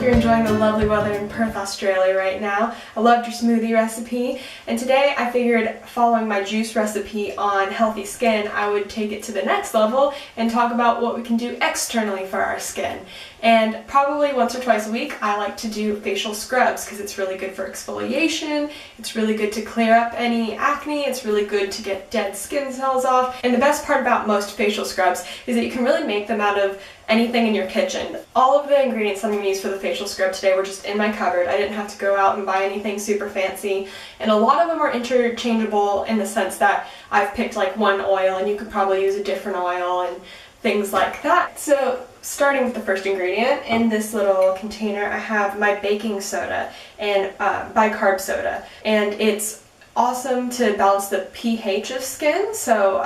you're enjoying the lovely weather in Perth, Australia right now. I loved your smoothie recipe, and today I figured following my juice recipe on healthy skin, I would take it to the next level and talk about what we can do externally for our skin. And probably once or twice a week, I like to do facial scrubs because it's really good for exfoliation, it's really good to clear up any acne, it's really good to get dead skin cells off. And the best part about most facial scrubs is that you can really make them out of anything in your kitchen. All of the ingredients I'm going to use for the facial scrub today were just in my cupboard. I didn't have to go out and buy anything super fancy, and a lot of them are interchangeable in the sense that I've picked like one oil and you could probably use a different oil and things like that. So starting with the first ingredient, in this little container I have my baking soda and bicarb soda, and it's awesome to balance the pH of skin. So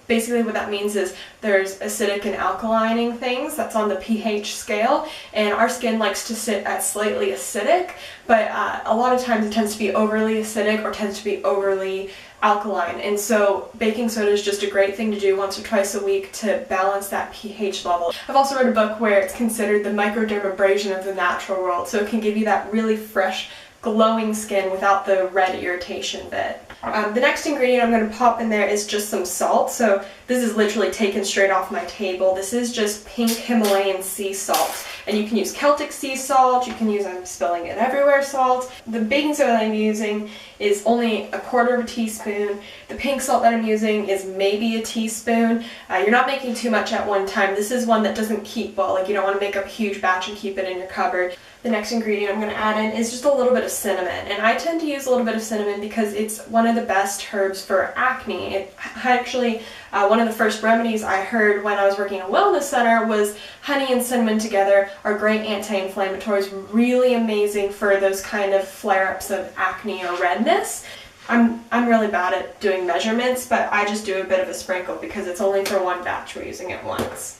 basically what that means is there's acidic and alkalining things that's on the pH scale, and our skin likes to sit at slightly acidic, but a lot of times it tends to be overly acidic or tends to be overly alkaline, and so baking soda is just a great thing to do once or twice a week to balance that pH level. I've also read a book where it's considered the microdermabrasion of the natural world, so it can give you that really fresh, glowing skin without the red irritation bit. The next ingredient I'm going to pop in there is just some salt. So this is literally taken straight off my table. This is just pink Himalayan sea salt. And you can use Celtic sea salt, you can use, I'm spilling it everywhere, salt. The baking soda that I'm using is only 1/4 teaspoon. The pink salt that I'm using is maybe a teaspoon. You're not making too much at one time. This is one that doesn't keep well, like you don't want to make up a huge batch and keep it in your cupboard. The next ingredient I'm going to add in is just a little bit of cinnamon, and I tend to use a little bit of cinnamon because it's one of the best herbs for acne. It actually, one of the first remedies I heard when I was working in a wellness center was honey and cinnamon together are great anti-inflammatories, really amazing for those kind of flare-ups of acne or redness. I'm really bad at doing measurements, but I just do a bit of a sprinkle because it's only for one batch, we're using it once.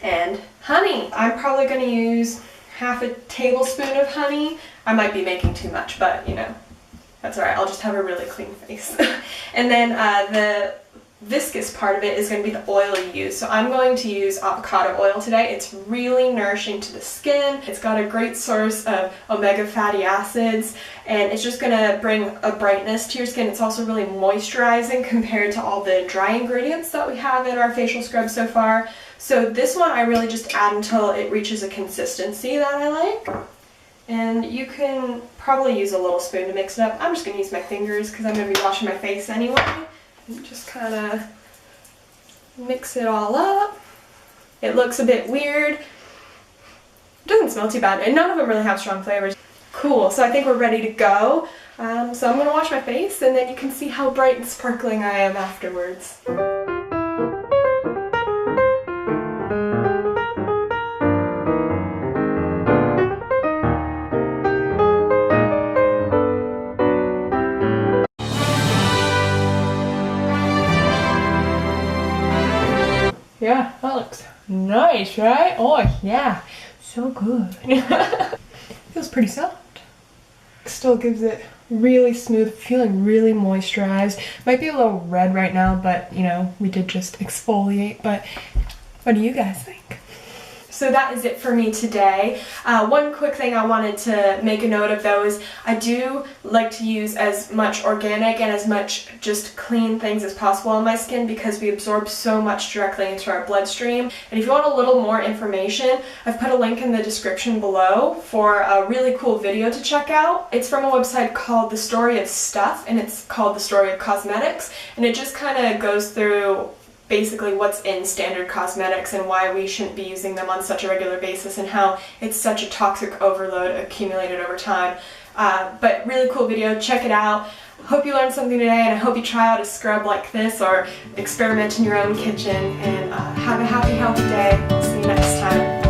And honey, I'm probably going to use 1/2 tablespoon of honey. I might be making too much, but you know, that's alright, I'll just have a really clean face. And then the viscous part of it is going to be the oil you use. So I'm going to use avocado oil today. It's really nourishing to the skin. It's got a great source of omega fatty acids, and it's just going to bring a brightness to your skin. It's also really moisturizing compared to all the dry ingredients that we have in our facial scrub so far. So this one I really just add until it reaches a consistency that I like. And you can probably use a little spoon to mix it up. I'm just going to use my fingers because I'm going to be washing my face anyway. And just kind of mix it all up. It looks a bit weird. It doesn't smell too bad, and none of them really have strong flavors. Cool, so I think we're ready to go. So I'm going to wash my face, and then you can see how bright and sparkling I am afterwards. Yeah, that looks nice, right? Oh yeah, so good. Feels pretty soft. Still gives it really smooth, feeling really moisturized. Might be a little red right now, but you know, we did just exfoliate. But what do you guys think? So that is it for me today. One quick thing I wanted to make a note of though is I do like to use as much organic and as much just clean things as possible on my skin because we absorb so much directly into our bloodstream. And if you want a little more information, I've put a link in the description below for a really cool video to check out. It's from a website called The Story of Stuff, and it's called The Story of Cosmetics, and it just kind of goes through basically what's in standard cosmetics and why we shouldn't be using them on such a regular basis and how it's such a toxic overload accumulated over time. But really cool video, check it out. Hope you learned something today, and I hope you try out a scrub like this or experiment in your own kitchen, and have a happy, healthy day. I'll see you next time.